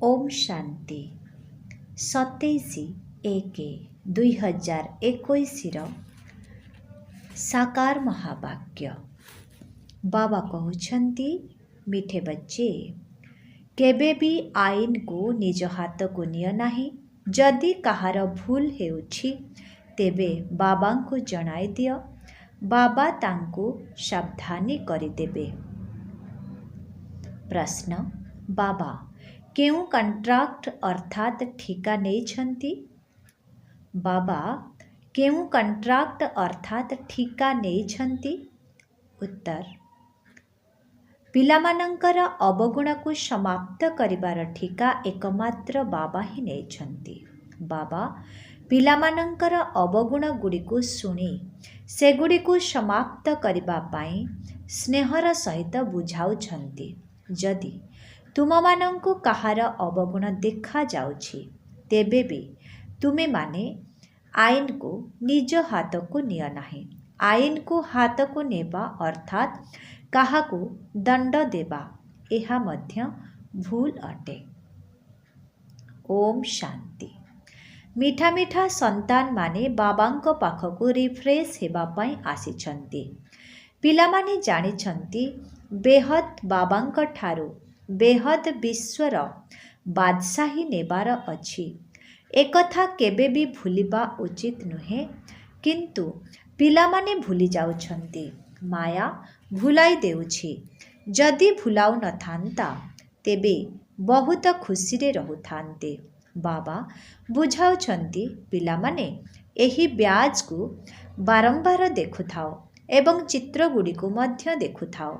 ओम शांति 27/1/2021 साकार महावाक्य। बाबा कहउछंती, मिठे बच्चे केबे भी आईन को निज हाथ को निय नाही। जदि कहार भूल हेउछि तेबे बाबा को जणाई दियो, बाबा तांको सावधानी करिदेबे। प्रश्न, बाबा केउ कंट्राक्ट अर्थात ठिका नहीं छंती? बाबा केउ कंट्राक्ट अर्थात ठिका नहीं छंती? उत्तर, पिलामानंकर अवगुण को समाप्त करिबार ठिका एकमात्र बाबा ही नहीं छंती। बाबा पिलामानंकर अवगुण गुड़ी को सुनी सेगुड़ी को समाप्त करिबा पाई स्नेहर सहित बुझाउ छंती। जदि तुममानंकु कहार अवगुण देखा जाउछि तेबे भी तुमे माने आईन को निज हाथ को निय नाही। आईन को हाथ को नेबा अर्थात कहा को दंड देबा एहा मध्य भूल अटे। ओम शांति। मीठा मीठा संतान माने बाबांको पाखको रिफ्रेश हेबा पई आसिछंती। पिलामाने जानिछंती बेहद बाबांको ठारू बेहद विश्वर बादशाही नेबार अछि। एकथा केबे भी भूलिबा उचित नुहे, किंतु पिलामाने भूली जाउछंती। माया भुलाई देउछि। जदि भुलाउ न थांता तेबे बहुत खुशी रे रहुथांते। बाबा बुझाउछंती, पिलामाने एही ब्याज को बारंबार देखुथाओ एवं चित्र गुड़ी को मध्य देखुथाओ।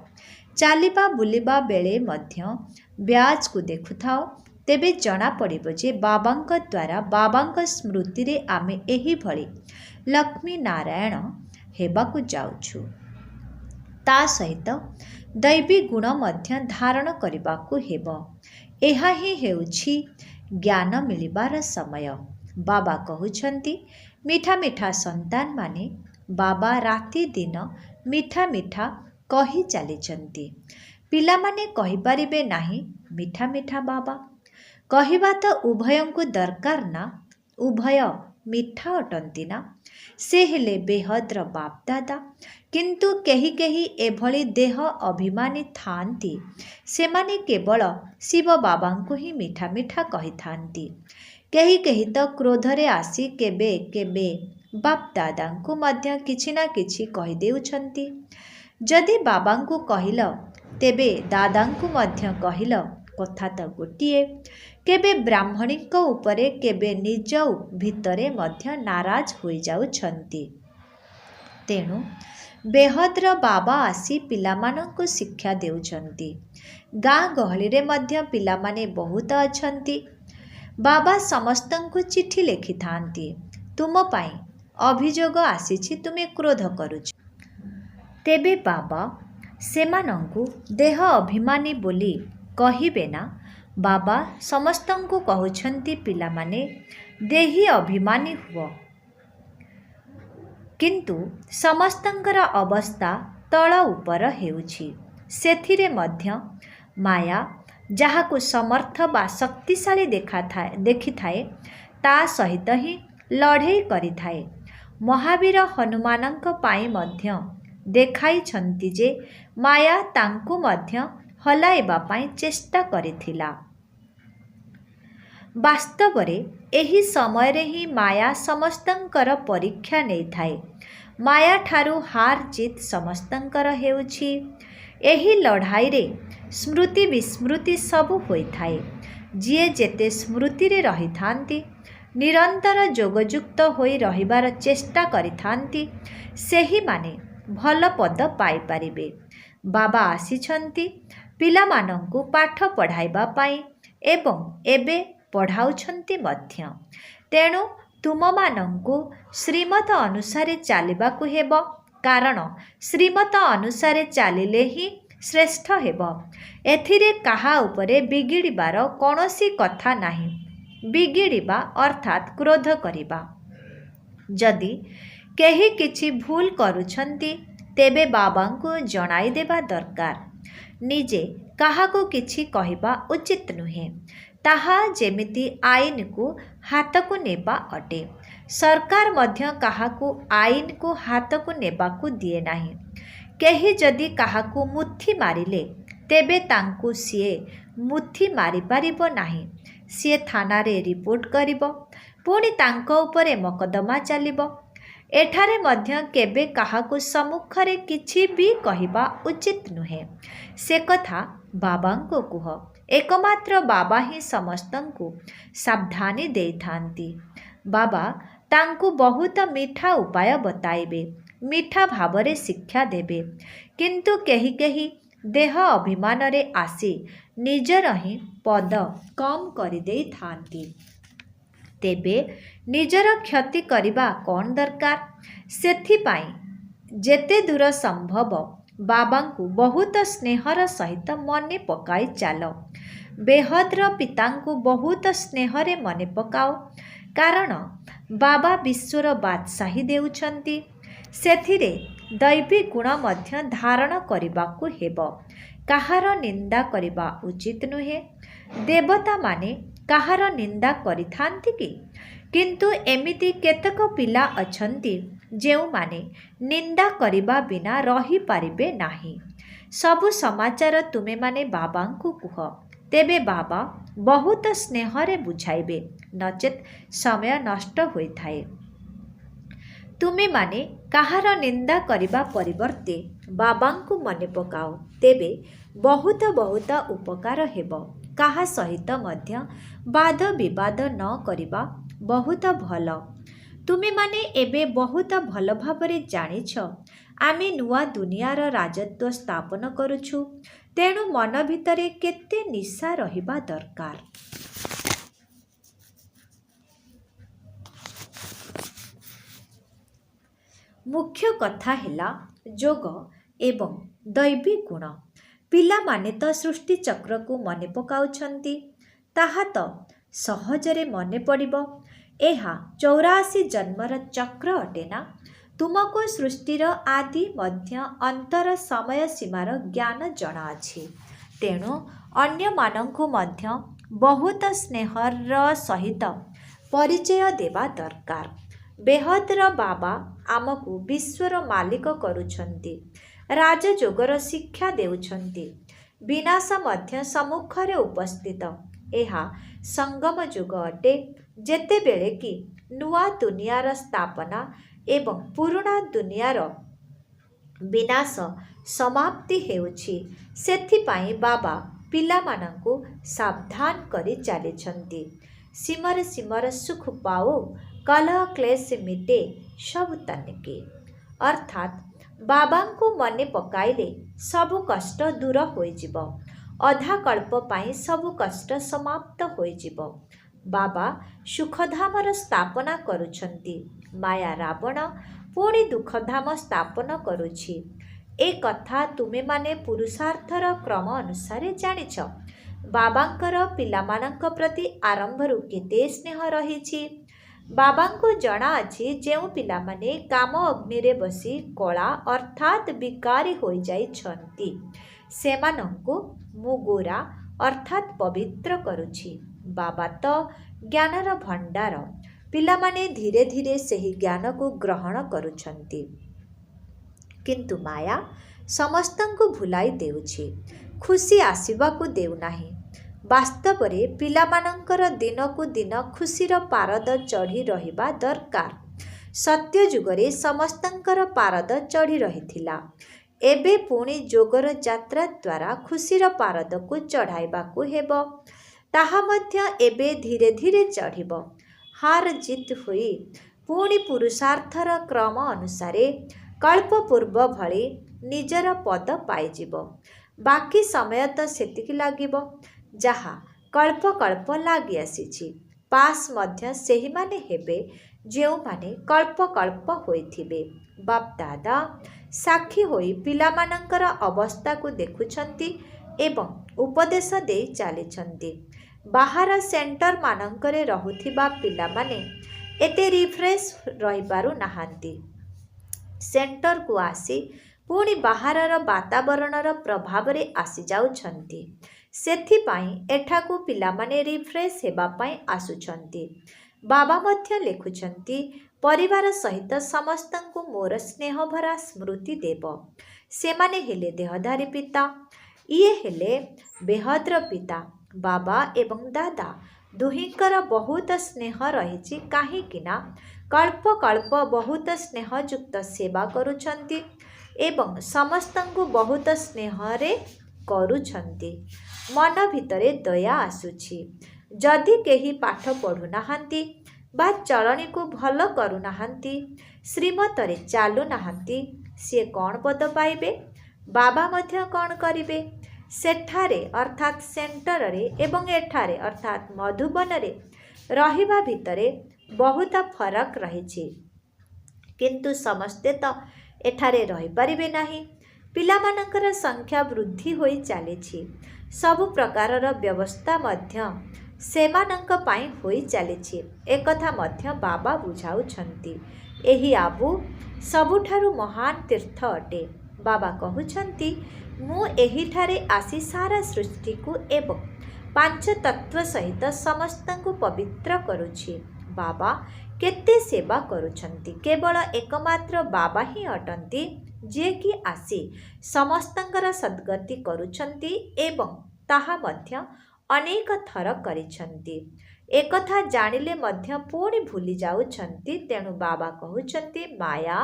चालिबा बुलिबा बेले मध्य ब्याज को देखुथाओ, तेबे जना पड़िबो जे बाबांक द्वारा बाबांक स्मृति रे आमे एही भली लक्ष्मी नारायण हेबाकु जाउछु। ता सहित दैवी गुण मध्य धारण करिबाकु हेबो। एहा ही हेउछि ज्ञान मिलिबार समय। बाबा कहउछंती, मीठा मीठा संतान माने बाबा राति दिन मीठा मीठा कही चलीचंती। पिलामाने कही पारिबे नाही मीठा मीठा बाबा। कहिबा तो उभयंकु दरकार ना, उभय मीठा अटंती ना। से हेले बेहद्र बाप दादा, किंतु केही केही एभली देह अभिमानी थांती। सेमाने केवल शिव बाबांकु ही मीठा मीठा कही थांती। केही केही तो क्रोधरे आसी केबे केबे बाप दादांकु मध्य किछि ना किछि कही देउछंती। जदि बाबांकु कहिल तेबे दादांकु मध्य कहिल, कथा तो गोटिए। केबे ब्राह्मणीक उपरे केबे निज भितरे मध्य नाराज होई जाउछंती। तेणु बेहद्र बाबा आसी पिलामानंकु शिक्षा देउछंती। गाँ गहली रे मध्य पिलामाने बहुत अछंती। बाबा समस्तंकु चिठी लेखि थांती, तुम पाई अभियोग आसीछि, तुमे क्रोध करुछ। तेबे बाबा सेमानंकु देह अभिमानी बोली कहिबे ना। बाबा समस्तंकु कहउछंती, पिलामाने देही अभिमानी हुओ। किंतु समस्तंकर अवस्था तळ उपर हेउछि। सेथिरे मध्य माया जाहाकु समर्थ बा शक्तिशाली देखिथाए ता सहित ही लढ़ई करिथाए। महावीर हनुमानंक पाई मध्य देखाइछंती जे माया तांकु मध्य हलाइबा पाई चेष्टा करिथिला। वास्तवरे एही समय रे ही माया समस्तंकर परीक्षा नहीं थाए। माया ठारू हार जीत समस्तंकर हेउछि। एही लढ़ाई रे स्मृति विस्मृति सबु होई थाए। जिए जेते स्मृति रे रही थांती, निरंतर जोगयुक्त होई रहिबार चेष्टा करिथांती, सेही माने भल पद पाई पारिबे। बाबा आसीछंती पिलामानंकु पाठ पढ़ाइबा पाई एवं एबे पढ़ाउछंती मध्य। तेणु तुममानंकु श्रीमत अनुसारे चालिबाकु हेबो, कारण श्रीमत अनुसारे चालिले ही श्रेष्ठ हेबो। एथिरे काहा उपरे बिगिड़िबार कोनोसी कथा नाही। बिगिड़िबा अर्थात क्रोध करिबा। जदि केही किछि भूल करुछंती तेबे बाबांकु जणाई देबा दरकार। ନିଜେ କାହାକୁ କିଛି କହିବା ଉଚିତ ନୁହେଁ। ତାହା ଯେମିତି ଆଇନକୁ ହାତକୁ ନେବା ଅଟେ। ସରକାର ମଧ୍ୟ କାହାକୁ ଆଇନକୁ ହାତକୁ ନେବାକୁ ଦିଏ ନାହିଁ। କେହି ଯଦି କାହାକୁ ମୁଥି ମାରିଲେ ତେବେ ତାଙ୍କୁ ସିଏ ମୁଥି ମାରିପାରିବ ନାହିଁ। ସିଏ ଥାନାରେ ରିପୋର୍ଟ କରିବ, ପୁଣି ତାଙ୍କ ଉପରେ ମକଦ୍ଦମା ଚାଲିବ। ଏଠାରେ ମଧ୍ୟ କେବେ କାହାକୁ ସମ୍ମୁଖରେ କିଛି ବି କହିବା ଉଚିତ ନୁହେଁ। ସେ କଥା ବାବାଙ୍କୁ କୁହ। ଏକମାତ୍ର ବାବା ହିଁ ସମସ୍ତଙ୍କୁ ସାବଧାନୀ ଦେଇଥାନ୍ତି। ବାବା ତାଙ୍କୁ ବହୁତ ମିଠା ଉପାୟ ବତାଇବେ, ମିଠା ଭାବରେ ଶିକ୍ଷା ଦେବେ। କିନ୍ତୁ କେହି କେହି ଦେହ ଅଭିମାନରେ ଆସି ନିଜର ହିଁ ପଦ କମ୍ କରିଦେଇଥାନ୍ତି। ତେବେ ନିଜର କ୍ଷତି କରିବା କ'ଣ ଦରକାର? ସେଥିପାଇଁ ଯେତେ ଦୂର ସମ୍ଭବ ବାବାଙ୍କୁ ବହୁତ ସ୍ନେହର ସହିତ ମନେ ପକାଇ ଚାଲ। ବେହଦର ପିତାଙ୍କୁ ବହୁତ ସ୍ନେହରେ ମନେ ପକାଅ, କାରଣ ବାବା ବିଶ୍ୱର ବାଦଶାହୀ ଦେଉଛନ୍ତି। ସେଥିରେ ଦୈବୀ ଗୁଣ ମଧ୍ୟ ଧାରଣ କରିବାକୁ ହେବ। କାହାର ନିନ୍ଦା କରିବା ଉଚିତ ନୁହେଁ। ଦେବତାମାନେ କାହାର ନିନ୍ଦା କରିଥାନ୍ତି କି? କିନ୍ତୁ ଏମିତି କେତେକ ପିଲା ଅଛନ୍ତି ଯେଉଁମାନେ ନିନ୍ଦା କରିବା ବିନା ରହିପାରିବେ ନାହିଁ। ସବୁ ସମାଚାର ତୁମେମାନେ ବାବାଙ୍କୁ କୁହ, ତେବେ ବାବା ବହୁତ ସ୍ନେହରେ ବୁଝାଇବେ, ନଚେତ୍ ସମୟ ନଷ୍ଟ ହୋଇଥାଏ। ତୁମେମାନେ କାହାର ନିନ୍ଦା କରିବା ପରିବର୍ତ୍ତେ ବାବାଙ୍କୁ ମନେ ପକାଅ, ତେବେ ବହୁତ ବହୁତ ଉପକାର ହେବ। କାହା ସହିତ ମଧ୍ୟ ବାଦ ବିବାଦ ନ କରିବା ବହୁତ ଭଲ। ତୁମେମାନେ ଏବେ ବହୁତ ଭଲ ଭାବରେ ଜାଣିଛ ଆମେ ନୂଆ ଦୁନିଆର ରାଜତ୍ୱ ସ୍ଥାପନ କରୁଛୁ। ତେଣୁ ମନ ଭିତରେ କେତେ ନିଶା ରହିବା ଦରକାର। ମୁଖ୍ୟ କଥା ହେଲା ଯୋଗ ଏବଂ ଦୈବୀ ଗୁଣ। ପିଲାମାନେ ତ ସୃଷ୍ଟିଚକ୍ରକୁ ମନେ ପକାଉଛନ୍ତି, ତାହା ତ ସହଜରେ ମନେ ପଡ଼ିବ। ଏହା 84 ଜନ୍ମର ଚକ୍ର ଅଟେ ନା। ତୁମକୁ ସୃଷ୍ଟିର ଆଦି ମଧ୍ୟ ଅନ୍ତର ସମୟ ସୀମାର ଜ୍ଞାନ ଜଣାଅଛି। ତେଣୁ ଅନ୍ୟମାନଙ୍କୁ ମଧ୍ୟ ବହୁତ ସ୍ନେହର ସହିତ ପରିଚୟ ଦେବା ଦରକାର। ବେହଦର ବାବା ଆମକୁ ବିଶ୍ୱର ମାଲିକ କରୁଛନ୍ତି, ରାଜଯୋଗର ଶିକ୍ଷା ଦେଉଛନ୍ତି। ବିନାଶ ମଧ୍ୟ ସମ୍ମୁଖରେ ଉପସ୍ଥିତ। ଏହା ସଙ୍ଗମ ଯୁଗ ଅଟେ, ଯେତେବେଳେ କି ନୂଆ ଦୁନିଆର ସ୍ଥାପନା ଏବଂ ପୁରୁଣା ଦୁନିଆର ବିନାଶ ସମାପ୍ତି ହେଉଛି। ସେଥିପାଇଁ ବାବା ପିଲାମାନଙ୍କୁ ସାବଧାନ କରି ଚାଲିଛନ୍ତି। ସିମର ସିମର ସୁଖ ପାଓ, କଲହ କ୍ଲେଶ ମିଟେ ସବୁ ତନିକେ। ଅର୍ଥାତ୍ ବାବାଙ୍କୁ ମନେ ପକାଇଲେ ସବୁ କଷ୍ଟ ଦୂର ହୋଇଯିବ। ଅଧାକଳ୍ପ ପାଇଁ ସବୁ କଷ୍ଟ ସମାପ୍ତ ହୋଇଯିବ। ବାବା ସୁଖଧାମର ସ୍ଥାପନା କରୁଛନ୍ତି। ମାୟା ରାବଣ ପୁଣି ଦୁଃଖଧାମ ସ୍ଥାପନ କରୁଛି। ଏ କଥା ତୁମେମାନେ ପୁରୁଷାର୍ଥର କ୍ରମ ଅନୁସାରେ ଜାଣିଛ। ବାବାଙ୍କର ପିଲାମାନଙ୍କ ପ୍ରତି ଆରମ୍ଭରୁ କେତେ ସ୍ନେହ ରହିଛି। ବାବାଙ୍କୁ ଜଣାଅଛି ଯେଉଁ ପିଲାମାନେ କାମ ଅଗ୍ନିରେ ବସି କଳା ଅର୍ଥାତ୍ ବିକାରୀ ହୋଇଯାଇଛନ୍ତି, ସେମାନଙ୍କୁ ମୁଁ ଗୋରା ଅର୍ଥାତ୍ ପବିତ୍ର କରୁଛି। ବାବା ତ ଜ୍ଞାନର ଭଣ୍ଡାର। ପିଲାମାନେ ଧୀରେ ଧୀରେ ସେହି ଜ୍ଞାନକୁ ଗ୍ରହଣ କରୁଛନ୍ତି। କିନ୍ତୁ ମାୟା ସମସ୍ତଙ୍କୁ ଭୁଲାଇ ଦେଉଛି, ଖୁସି ଆସିବାକୁ ଦେଉନାହିଁ। ବାସ୍ତବରେ ପିଲାମାନଙ୍କର ଦିନକୁ ଦିନ ଖୁସିର ପାରଦ ଚଢ଼ି ରହିବା ଦରକାର। ସତ୍ୟ ଯୁଗରେ ସମସ୍ତଙ୍କର ପାରଦ ଚଢ଼ି ରହିଥିଲା। ଏବେ ପୁଣି ଯୋଗର ଯାତ୍ରା ଦ୍ୱାରା ଖୁସିର ପାରଦକୁ ଚଢ଼ାଇବାକୁ ହେବ। ତାହା ମଧ୍ୟ ଏବେ ଧୀରେ ଧୀରେ ଚଢ଼ିବ। ହାର ଜିତ୍ ହୋଇ ପୁଣି ପୁରୁଷାର୍ଥର କ୍ରମ ଅନୁସାରେ କଳ୍ପପୂର୍ବ ଭଳି ନିଜର ପଦ ପାଇଯିବ। ବାକି ସମୟ ତ ସେତିକି ଲାଗିବ, ଯାହା କଳ୍ପ କଳ୍ପ ଲାଗି ଆସିଛି। ପାସ୍ ମଧ୍ୟ ସେହିମାନେ ହେବେ ଯେଉଁମାନେ କଳ୍ପ କଳ୍ପ ହୋଇଥିବେ। ବାପ୍ଦାଦା ସାକ୍ଷୀ ହୋଇ ପିଲାମାନଙ୍କର ଅବସ୍ଥାକୁ ଦେଖୁଛନ୍ତି ଏବଂ ଉପଦେଶ ଦେଇ ଚାଲିଛନ୍ତି। ବାହାର ସେଣ୍ଟରମାନଙ୍କରେ ରହୁଥିବା ପିଲାମାନେ ଏତେ ରିଫ୍ରେଶ୍ ରହିପାରୁନାହାନ୍ତି। ସେଣ୍ଟରକୁ ଆସି ପୁଣି ବାହାରର ବାତାବରଣର ପ୍ରଭାବରେ ଆସିଯାଉଛନ୍ତି। ସେଥିପାଇଁ ଏଠାକୁ ପିଲାମାନେ ରିଫ୍ରେଶ୍ ହେବା ପାଇଁ ଆସୁଛନ୍ତି। ବାବା ମଧ୍ୟ ଲେଖୁଛନ୍ତି, ପରିବାର ସହିତ ସମସ୍ତଙ୍କୁ ମୋର ସ୍ନେହଭରା ସ୍ମୃତି ଦେବ। ସେମାନେ ହେଲେ ଦେହଧାରୀ ପିତା, ଇଏ ହେଲେ ବେହଦ୍ର ପିତା। ବାବା ଏବଂ ଦାଦା ଦୁହିଁଙ୍କର ବହୁତ ସ୍ନେହ ରହିଛି, କାହିଁକି ନା କଳ୍ପ କଳ୍ପ ବହୁତ ସ୍ନେହଯୁକ୍ତ ସେବା କରୁଛନ୍ତି ଏବଂ ସମସ୍ତଙ୍କୁ ବହୁତ ସ୍ନେହରେ କରୁଛନ୍ତି। ମନ ଭିତରେ ଦୟା ଆସୁଛି। ଯଦି କେହି ପାଠ ପଢ଼ୁନାହାନ୍ତି ବା ଚଳଣିକୁ ଭଲ କରୁନାହାନ୍ତି, ଶ୍ରୀମତରେ ଚାଲୁନାହାନ୍ତି, ସିଏ କ'ଣ ପଦ ପାଇବେ? ବାବା ମଧ୍ୟ କ'ଣ କରିବେ? ସେଠାରେ ଅର୍ଥାତ୍ ସେଣ୍ଟରରେ ଏବଂ ଏଠାରେ ଅର୍ଥାତ୍ ମଧୁବନରେ ରହିବା ଭିତରେ ବହୁତ ଫରକ ରହିଛି। କିନ୍ତୁ ସମସ୍ତେ ତ ଏଠାରେ ରହିପାରିବେ ନାହିଁ। ପିଲାମାନଙ୍କର ସଂଖ୍ୟା ବୃଦ୍ଧି ହୋଇ ଚାଲିଛି। ସବୁ ପ୍ରକାରର ବ୍ୟବସ୍ଥା ମଧ୍ୟ ସେମାନଙ୍କ ପାଇଁ ହୋଇ ଚାଲିଛି। ଏକଥା ମଧ୍ୟ ବାବା ବୁଝାଉଛନ୍ତି। ଏହି ଆବୁ ସବୁଠାରୁ ମହାନ ତୀର୍ଥ ଅଟେ। ବାବା କହୁଛନ୍ତି, ମୁଁ ଏହିଠାରେ ଆସି ସାରା ସୃଷ୍ଟିକୁ ଏବଂ ପାଞ୍ଚତତ୍ତ୍ୱ ସହିତ ସମସ୍ତଙ୍କୁ ପବିତ୍ର କରୁଛି। ବାବା କେତେ ସେବା କରୁଛନ୍ତି। କେବଳ ଏକମାତ୍ର ବାବା ହିଁ ଅଟନ୍ତି, ଯିଏକି ଆସି ସମସ୍ତଙ୍କର ସଦ୍ଗତି କରୁଛନ୍ତି ଏବଂ ତାହା ମଧ୍ୟ ଅନେକ ଥର କରିଛନ୍ତି। ଏକଥା ଜାଣିଲେ ମଧ୍ୟ ପୁଣି ଭୁଲି ଯାଉଛନ୍ତି। ତେଣୁ ବାବା କହୁଛନ୍ତି, ମାୟା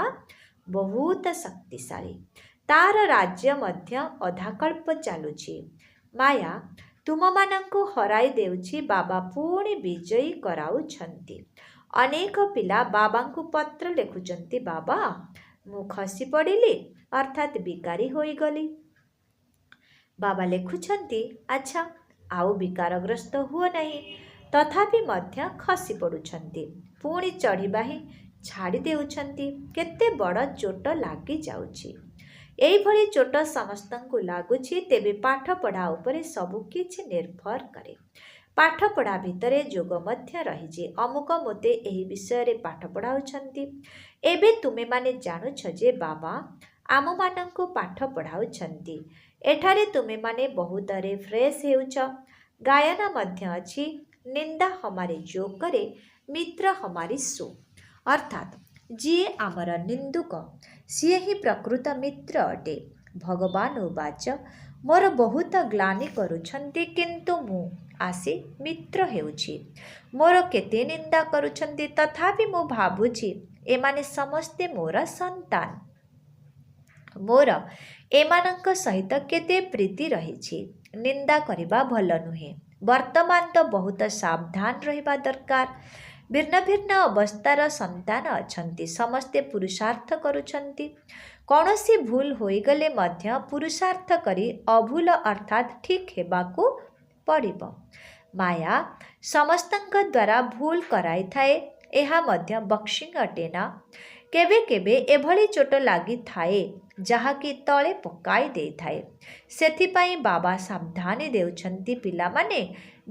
ବହୁତ ଶକ୍ତିଶାଳୀ। ତାର ରାଜ୍ୟ ମଧ୍ୟ ଅଧାକଳ୍ପ ଚାଲୁଛି। ମାୟା ତୁମମାନଙ୍କୁ ହରାଇ ଦେଉଛି, ବାବା ପୁଣି ବିଜୟୀ କରାଉଛନ୍ତି। ଅନେକ ପିଲା ବାବାଙ୍କୁ ପତ୍ର ଲେଖୁଛନ୍ତି, ବାବା ମୁଁ ଖସି ପଡ଼ିଲି ଅର୍ଥାତ୍ ବିକାରୀ ହୋଇଗଲି। ବାବା ଲେଖୁଛନ୍ତି, ଆଚ୍ଛା ଆଉ ବିକାରଗ୍ରସ୍ତ ହୁଅ ନାହିଁ। ତଥାପି ମଧ୍ୟ ଖସି ପଡ଼ୁଛନ୍ତି, ପୁଣି ଚଢ଼ିବା ହିଁ ଛାଡ଼ି ଦେଉଛନ୍ତି। କେତେ ବଡ଼ ଚୋଟ ଲାଗିଯାଉଛି। ଏଇଭଳି ଚୋଟ ସମସ୍ତଙ୍କୁ ଲାଗୁଛି। ତେବେ ପାଠପଢ଼ା ଉପରେ ସବୁ କିଛି ନିର୍ଭର କରେ। ପାଠପଢ଼ା ଭିତରେ ଯୋଗ ମଧ୍ୟ ରହିଛି। ଅମୁକ ମୋତେ ଏହି ବିଷୟରେ ପାଠ ପଢ଼ାଉଛନ୍ତି। ଏବେ ତୁମେମାନେ ଜାଣୁଛ ଯେ ବାବା ଆମମାନଙ୍କୁ ପାଠ ପଢ଼ାଉଛନ୍ତି। ଏଠାରେ ତୁମେମାନେ ବହୁତ ରିଫ୍ରେଶ୍ ହେଉଛ। ଗାୟନ ମଧ୍ୟ ଅଛି, ନିନ୍ଦା ହମାରେ ଜୋ କରେ ମିତ୍ର ହମାରି ସୋ। ଅର୍ଥାତ୍ ଯିଏ ଆମର ନିନ୍ଦୁକ ସିଏ ହିଁ ପ୍ରକୃତ ମିତ୍ର ଅଟେ। ଭଗବାନ ଉବାଚ, ମୋର ବହୁତ ଗ୍ଳାନି କରୁଛନ୍ତି, କିନ୍ତୁ ମୁଁ ଆସି ମିତ୍ର ହେଉଛି। ମୋର କେତେ ନିନ୍ଦା କରୁଛନ୍ତି, ତଥାପି ମୁଁ ଭାବୁଛି ଏମାନେ ସମସ୍ତେ ମୋର ସନ୍ତାନ। ମୋର ଏମାନଙ୍କ ସହିତ କେତେ ପ୍ରୀତି ରହିଛି। ନିନ୍ଦା କରିବା ଭଲ ନୁହେଁ। ବର୍ତ୍ତମାନ ତ ବହୁତ ସାବଧାନ ରହିବା ଦରକାର। ଭିନ୍ନ ଭିନ୍ନ ଅବସ୍ଥାର ସନ୍ତାନ ଅଛନ୍ତି। ସମସ୍ତେ ପୁରୁଷାର୍ଥ କରୁଛନ୍ତି। କୌଣସି ଭୁଲ ହୋଇଗଲେ ମଧ୍ୟ ପୁରୁଷାର୍ଥ କରି ଅଭୁଲ ଅର୍ଥାତ୍ ଠିକ୍ ହେବାକୁ ପଡ଼ିବ। ମାୟା ସମସ୍ତଙ୍କ ଦ୍ୱାରା ଭୁଲ କରାଇଥାଏ। ଏହା ମଧ୍ୟ ବକ୍ସିଂ ଅଟେ ନା? କେବେ କେବେ ଏଭଳି ଚୋଟ ଲାଗିଥାଏ ଯାହାକି ତଳେ ପକାଇ ଦେଇଥାଏ। ସେଥିପାଇଁ ବାବା ସାବଧାନୀ ଦେଉଛନ୍ତି, ପିଲାମାନେ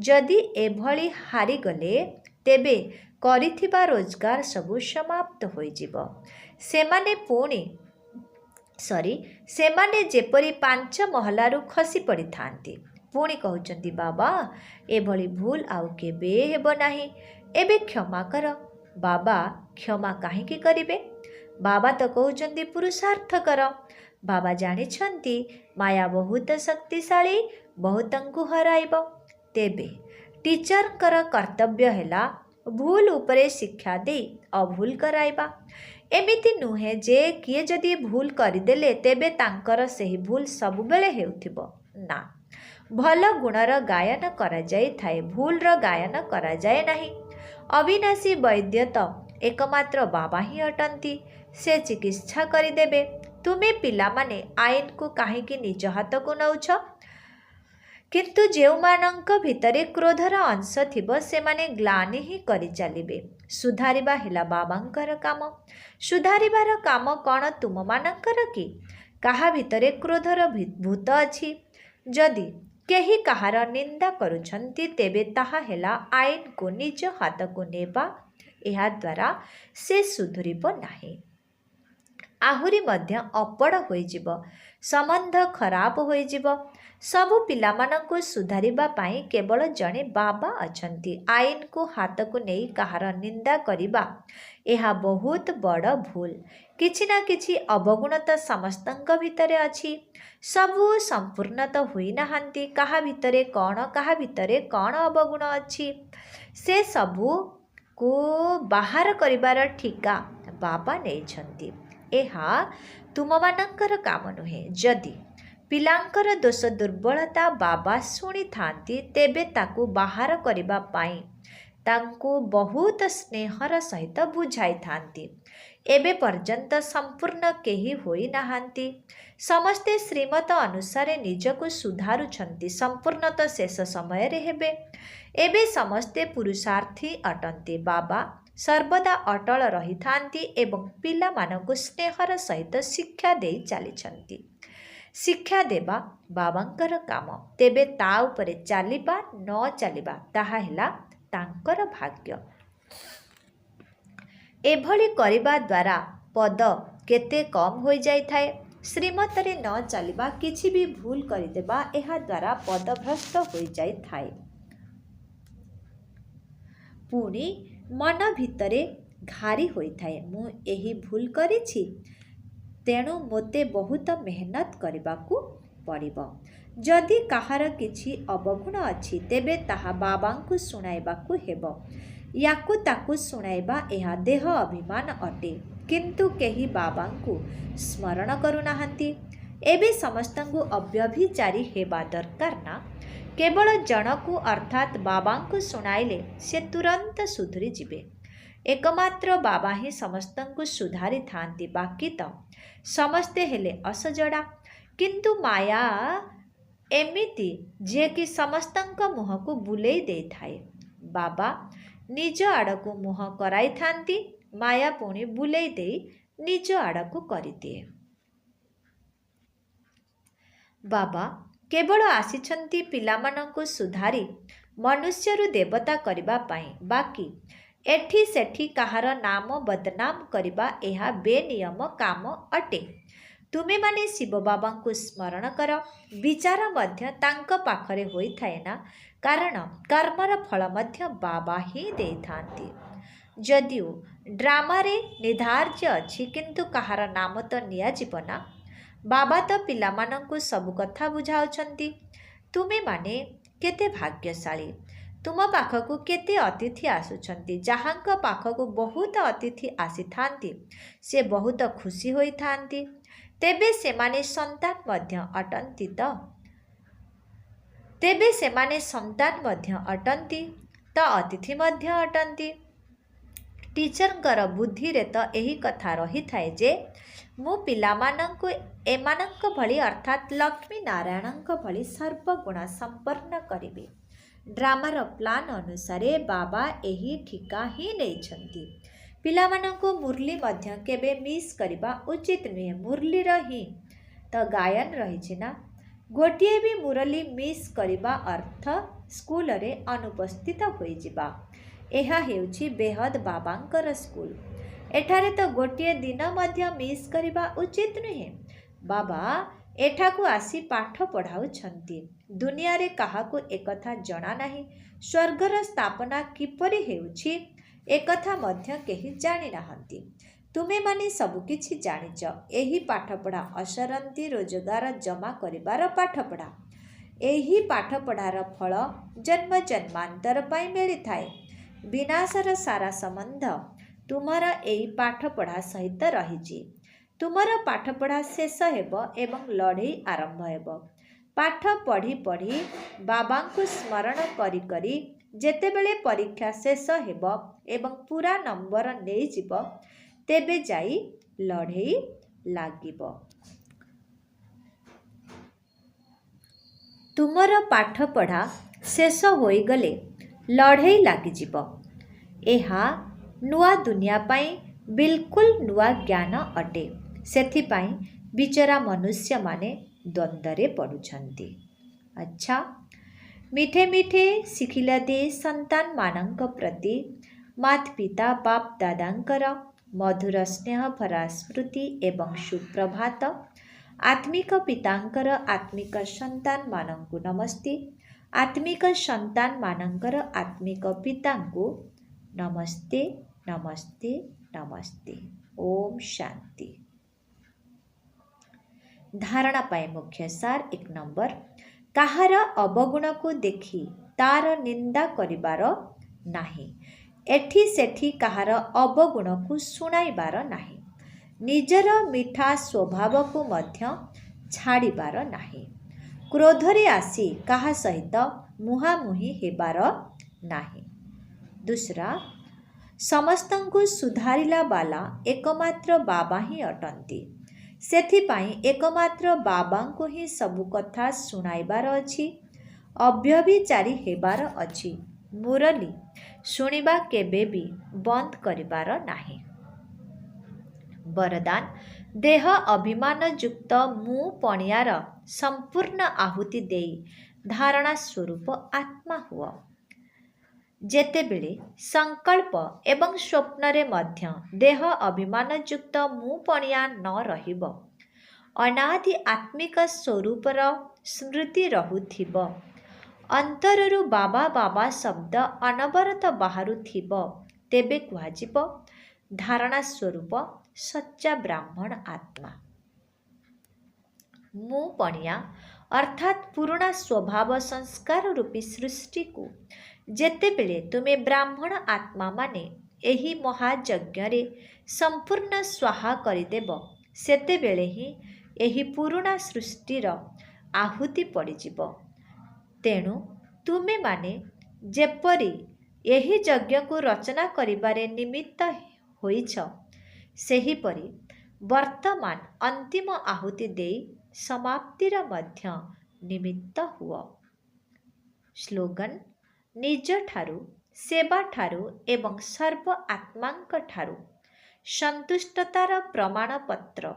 ଯଦି ଏଭଳି ହାରିଗଲେ ତେବେ କରିଥିବା ରୋଜଗାର ସବୁ ସମାପ୍ତ ହୋଇଯିବ। ସେମାନେ ଯେପରି 5 ମହଲାରୁ ଖସି ପଡ଼ିଥାନ୍ତି। ପୁଣି କହୁଛନ୍ତି, ବାବା ଏଭଳି ଭୁଲ ଆଉ କେବେ ହେବ ନାହିଁ। ଏବେ କ୍ଷମା କର। ବାବା କ୍ଷମା କାହିଁକି କରିବେ? ବାବା ତ କହୁଛନ୍ତି ପୁରୁଷାର୍ଥ କର। ବାବା ଜାଣିଛନ୍ତି ମାୟା ବହୁତ ଶକ୍ତିଶାଳୀ, ବହୁତଙ୍କୁ ହରାଇବ। ତେବେ ଟିଚରଙ୍କର କର୍ତ୍ତବ୍ୟ ହେଲା ଭୁଲ ଉପରେ ଶିକ୍ଷା ଦେଇ ଅଭୁଲ କରାଇବା। ଏମିତି ନୁହେଁ ଯେ କିଏ ଯଦି ଭୁଲ କରିଦେଲେ ତେବେ ତାଙ୍କର ସେହି ଭୁଲ ସବୁବେଳେ ହେଉଥିବ। ନା, ଭଲ ଗୁଣର ଗାୟନ କରାଯାଇଥାଏ, ଭୁଲର ଗାୟନ କରାଯାଏ ନାହିଁ। ଅବିନାଶୀ ବୈଦ୍ୟ ତ ଏକମାତ୍ର ବାବା ହିଁ ଅଟନ୍ତି। ସେ ଚିକିତ୍ସା କରିଦେବେ। ତୁମେ ପିଲାମାନେ ଆଇନକୁ କାହିଁକି ନିଜ ହାତକୁ ନେଉଛ? କିନ୍ତୁ ଯେଉଁମାନଙ୍କ ଭିତରେ କ୍ରୋଧର ଅଂଶ ଥିବ ସେମାନେ ଗ୍ଳାନି ହିଁ କରି ଚାଲିବେ। ସୁଧାରିବା ହେଲା ବାବାଙ୍କର କାମ। ସୁଧାରିବାର କାମ କ'ଣ ତୁମମାନଙ୍କର କି? କାହା ଭିତରେ କ୍ରୋଧର ଭୂତ ଅଛି? ଯଦି କେହି କାହାର ନିନ୍ଦା କରୁଛନ୍ତି ତେବେ ତାହା ହେଲା ଆଇନକୁ ନିଜ ହାତକୁ ନେବା। ଏହାଦ୍ୱାରା ସେ ସୁଧୁରିବ ନାହିଁ। ଆହୁରି ମଧ୍ୟ ଅପଡ଼ ହୋଇଯିବ, ସମ୍ବନ୍ଧ ଖରାପ ହୋଇଯିବ। ସବୁ ପିଲାମାନଙ୍କୁ ସୁଧାରିବା ପାଇଁ କେବଳ ଜଣେ ବାବା ଅଛନ୍ତି। ଆଇନକୁ ହାତକୁ ନେଇ କାହାର ନିନ୍ଦା କରିବା ଏହା ବହୁତ ବଡ଼ ଭୁଲ। କିଛି ନା କିଛି ଅବଗୁଣତା ସମସ୍ତଙ୍କ ଭିତରେ ଅଛି। ସବୁ ସମ୍ପୂର୍ଣ୍ଣ ତ ହୋଇନାହାନ୍ତି। କାହା ଭିତରେ କ'ଣ ଅବଗୁଣ ଅଛି ସେ ସବୁକୁ ବାହାର କରିବାର ଠିକା ବାବା ନେଇଛନ୍ତି। ଏହା ତୁମମାନଙ୍କର କାମ ନୁହେଁ। ଯଦି ପିଲାଙ୍କର ଦୋଷ ଦୁର୍ବଳତା ବାବା ଶୁଣିଥାନ୍ତି ତେବେ ତାକୁ ବାହାର କରିବା ପାଇଁ ତାଙ୍କୁ ବହୁତ ସ୍ନେହର ସହିତ ବୁଝାଇଥାନ୍ତି। ଏବେ ପର୍ଯ୍ୟନ୍ତ ସମ୍ପୂର୍ଣ୍ଣ କେହି ହୋଇନାହାନ୍ତି। ସମସ୍ତେ ଶ୍ରୀମତ ଅନୁସାରେ ନିଜକୁ ସୁଧାରୁଛନ୍ତି। ସମ୍ପୂର୍ଣ୍ଣତଃ ଶେଷ ସମୟରେ ହେବେ। ଏବେ ସମସ୍ତେ ପୁରୁଷାର୍ଥୀ ଅଟନ୍ତି। ବାବା ସର୍ବଦା ଅଟଳ ରହିଥାନ୍ତି ଏବଂ ପିଲାମାନଙ୍କୁ ସ୍ନେହର ସହିତ ଶିକ୍ଷା ଦେଇ ଚାଲିଛନ୍ତି। ଶିକ୍ଷା ଦେବା ବାବାଙ୍କର କାମ। ତେବେ ତା ଉପରେ ଚାଲିବା ନ ଚାଲିବା ତାହା ହେଲା ତାଙ୍କର ଭାଗ୍ୟ। ଏଭଳି କରିବା ଦ୍ୱାରା ପଦ କେତେ କମ୍ ହୋଇଯାଇଥାଏ। ଶ୍ରୀମତରେ ନ ଚାଲିବା, କିଛି ବି ଭୁଲ କରିଦେବା, ଏହା ଦ୍ୱାରା ପଦଭ୍ରଷ୍ଟ ହୋଇଯାଇଥାଏ। ପୁଣି ମନ ଭିତରେ ଘାରି ହୋଇଥାଏ, ମୁଁ ଏହି ଭୁଲ କରିଛି, ତେଣୁ ମୋତେ ବହୁତ ମେହନତ କରିବାକୁ ପଡ଼ିବ। ଯଦି କାହାର କିଛି ଅବଗୁଣ ଅଛି ତେବେ ତାହା ବାବାଙ୍କୁ ଶୁଣାଇବାକୁ ହେବ। ୟାକୁ ତାକୁ ଶୁଣାଇବା ଏହା ଦେହ ଅଭିମାନ ଅଟେ। କିନ୍ତୁ କେହି ବାବାଙ୍କୁ ସ୍ମରଣ କରୁନାହାନ୍ତି। ଏବେ ସମସ୍ତଙ୍କୁ ଅବ୍ୟଭିଚାରୀ ହେବା ଦରକାର ନା? କେବଳ ଜଣକୁ ଅର୍ଥାତ୍ ବାବାଙ୍କୁ ଶୁଣାଇଲେ ସେ ତୁରନ୍ତ ସୁଧୁରି ଯିବେ। ଏକମାତ୍ର ବାବା ହିଁ ସମସ୍ତଙ୍କୁ ସୁଧାରିଥାନ୍ତି। ବାକି ତ ସମସ୍ତେ ହେଲେ ଅସଜଡ଼ା। କିନ୍ତୁ ମାୟା ଏମିତି ଯିଏକି ସମସ୍ତଙ୍କ ମୁହଁକୁ ବୁଲେଇ ଦେଇଥାଏ। ବାବା ନିଜ ଆଡ଼କୁ ମୁହଁ କରାଇଥାନ୍ତି, ମାୟା ପୁଣି ବୁଲେଇ ଦେଇ ନିଜ ଆଡ଼କୁ କରିଦିଏ। ବାବା କେବଳ ଆସିଛନ୍ତି ପିଲାମାନଙ୍କୁ ସୁଧାରି ମନୁଷ୍ୟରୁ ଦେବତା କରିବା ପାଇଁ। ବାକି ଏଠି ସେଠି କାହାର ନାମ ବଦନାମ କରିବା ଏହା ବେନିୟମ କାମ ଅଟେ। ତୁମେମାନେ ଶିବ ବାବାଙ୍କୁ ସ୍ମରଣ କର। ବିଚାର ମଧ୍ୟ ତାଙ୍କ ପାଖରେ ହୋଇଥାଏ ନା, କାରଣ କର୍ମର ଫଳ ମଧ୍ୟ ବାବା ହିଁ ଦେଇଥାନ୍ତି। ଯଦିଓ ଡ୍ରାମାରେ ନିର୍ଦ୍ଧାର୍ଯ୍ୟ ଅଛି, କିନ୍ତୁ କାହାର ନାମ ତ ନିଆଯିବ ନା। ବାବା ତ ପିଲାମାନଙ୍କୁ ସବୁ କଥା ବୁଝାଉଛନ୍ତି। ତୁମେମାନେ କେତେ ଭାଗ୍ୟଶାଳୀ। ତୁମ ପାଖକୁ କେତେ ଅତିଥି ଆସୁଛନ୍ତି। ଯାହାଙ୍କ ପାଖକୁ ବହୁତ ଅତିଥି ଆସିଥାନ୍ତି ସେ ବହୁତ ଖୁସି ହୋଇଥାନ୍ତି। ତେବେ ସେମାନେ ସନ୍ତାନ ମଧ୍ୟ ଅଟନ୍ତି ତ? ଅତିଥି ମଧ୍ୟ ଅଟନ୍ତି। ଟିଚରଙ୍କର ବୁଦ୍ଧିରେ ତ ଏହି କଥା ରହିଥାଏ ଯେ ମୁଁ ପିଲାମାନଙ୍କୁ ଏମାନଙ୍କ ଭଳି ଅର୍ଥାତ୍ ଲକ୍ଷ୍ମୀ ନାରାୟଣଙ୍କ ଭଳି ସର୍ବଗୁଣ ସମ୍ପନ୍ନ କରିବି। ଡ୍ରାମାର ପ୍ଲାନ୍ ଅନୁସାରେ ବାବା ଏହି ଠିକା ହିଁ ନେଇଛନ୍ତି। ପିଲାମାନଙ୍କୁ ମୁରଲି ମଧ୍ୟ କେବେ ମିସ୍ କରିବା ଉଚିତ ନୁହେଁ। ମୁରଲିର ହିଁ ତ ଗାୟନ ରହିଛି ନା। ଗୋଟିଏ ବି ମୁରଲି ମିସ୍ କରିବା ଅର୍ଥ ସ୍କୁଲରେ ଅନୁପସ୍ଥିତ ହୋଇଯିବା। ଏହା ହେଉଛି ବେହଦ ବାବାଙ୍କର ସ୍କୁଲ। ଏଠାରେ ତ ଗୋଟିଏ ଦିନ ମଧ୍ୟ ମିସ୍ କରିବା ଉଚିତ ନୁହେଁ। ବାବା ଏଠାକୁ ଆସି ପାଠ ପଢ଼ାଉଛନ୍ତି। ଦୁନିଆରେ କାହାକୁ ଏକଥା ଜଣା ନାହିଁ। ସ୍ୱର୍ଗର ସ୍ଥାପନା କିପରି ହେଉଛି ଏକଥା ମଧ୍ୟ କେହି ଜାଣିନାହାନ୍ତି। ତୁମେମାନେ ସବୁକିଛି ଜାଣିଛ। ଏହି ପାଠପଢ଼ା ଅସରନ୍ତି ରୋଜଗାର ଜମା କରିବାର ପାଠପଢ଼ା। ଏହି ପାଠପଢ଼ାର ଫଳ ଜନ୍ମ ଜନ୍ମାନ୍ତର ପାଇଁ ମିଳିଥାଏ। ବିନାଶର ସାରା ସମ୍ବନ୍ଧ ତୁମର ଏହି ପାଠପଢ଼ା ସହିତ ରହିଛି। ତୁମର ପାଠପଢ଼ା ଶେଷ ହେବ ଏବଂ ଲଢ଼େଇ ଆରମ୍ଭ ହେବ। ପାଠ ପଢ଼ି ପଢ଼ି ବାବାଙ୍କୁ ସ୍ମରଣ କରି କରି ଯେତେବେଳେ ପରୀକ୍ଷା ଶେଷ ହେବ ଏବଂ ପୂରା ନମ୍ବର ନେଇଯିବ ତେବେ ଯାଇ ଲଢ଼େଇ ଲାଗିବ। ତୁମର ପାଠପଢ଼ା ଶେଷ ହୋଇଗଲେ ଲଢ଼େଇ ଲାଗିଯିବ। ଏହା ନୂଆ ଦୁନିଆ ପାଇଁ ବିଲକୁଲ ନୂଆ ଜ୍ଞାନ ଅଟେ। ସେଥିପାଇଁ ବିଚରା ମନୁଷ୍ୟମାନେ ଦ୍ୱନ୍ଦ୍ୱରେ ପଡ଼ୁଛନ୍ତି। ଆଚ୍ଛା, ମିଠେ ମିଠେ ଶିଖିଲା ଦେ ସନ୍ତାନମାନଙ୍କ ପ୍ରତି ମାତ ପିତା ବାପ ଦାଦାଙ୍କର मधुर स्नेह भरा स्मृति एवं सुप्रभात। आत्मिक पितांकर आत्मिक संतान मानंकु नमस्ते। आत्मिक संतान मानंकर आत्मिक पितांकु नमस्ते नमस्ते नमस्ते। ओम शांति। धारणा पाए मुख्य सार 1 नंबर, काहार अवगुण को देखी तार निंदा करिबार नाही। एठी सेठी काहार अवगुण को सुनाइबार नाही। निजर मिठा स्वभाव को मध्य छाड़िबार नाही। क्रोधरे आसी काहा सहित मुहामुही हेबार नाही। दूसरा, समस्तंकु सुधारिला बाला एकमात्र बाबा ही अटंती। सेथिपाई एकमात्र बाबा को ही सबु कथा सुनाइबार अछि। अव्यभिचारी हेबार अछि। मुरली शुणिबा केबे भी बंद करिबार नाही। वरदान, देह अभिमान युक्त मु पणियार संपूर्ण आहुति देई धारणा स्वरूप आत्मा हुआ। जेतेबेले संकल्प एवं स्वप्नरे मध्य देह अभिमान युक्त मु पणिया न रहिब, अनादि आत्मिक स्वरूपर स्मृति रहुथिब, अंतररु बाबा बाबा शब्द अनवरत बाहरुथिब, तेबे कुहाजिब धारणा स्वरूप सच्चा ब्राह्मण आत्मा। मु पणिया अर्थात पुराणा स्वभाव संस्कार रूपी सृष्टि को जेतेबेले तुमे ब्राह्मण आत्मा माने एही महायज्ञ रे संपूर्ण स्वाहा करिदेब, सेतेबेले ही एही पुराणा सृष्टिर आहुति पड़िजिब। तेणु तुमे माने जेपरी एही यज्ञ को रचना करिबारे निमित्त होइछ, सेहीपरि वर्तमान अंतिम आहुति देई समाप्तिर मध्य निमित्त हुआ। स्लोगन, निज ठारू सेवा ठारू एवं सर्व आत्मांक ठारू संतुष्टतार प्रमाण पत्र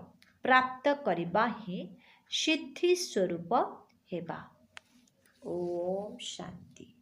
प्राप्त करिबा ही सिद्धि स्वरूप हेबा। ओम शांति।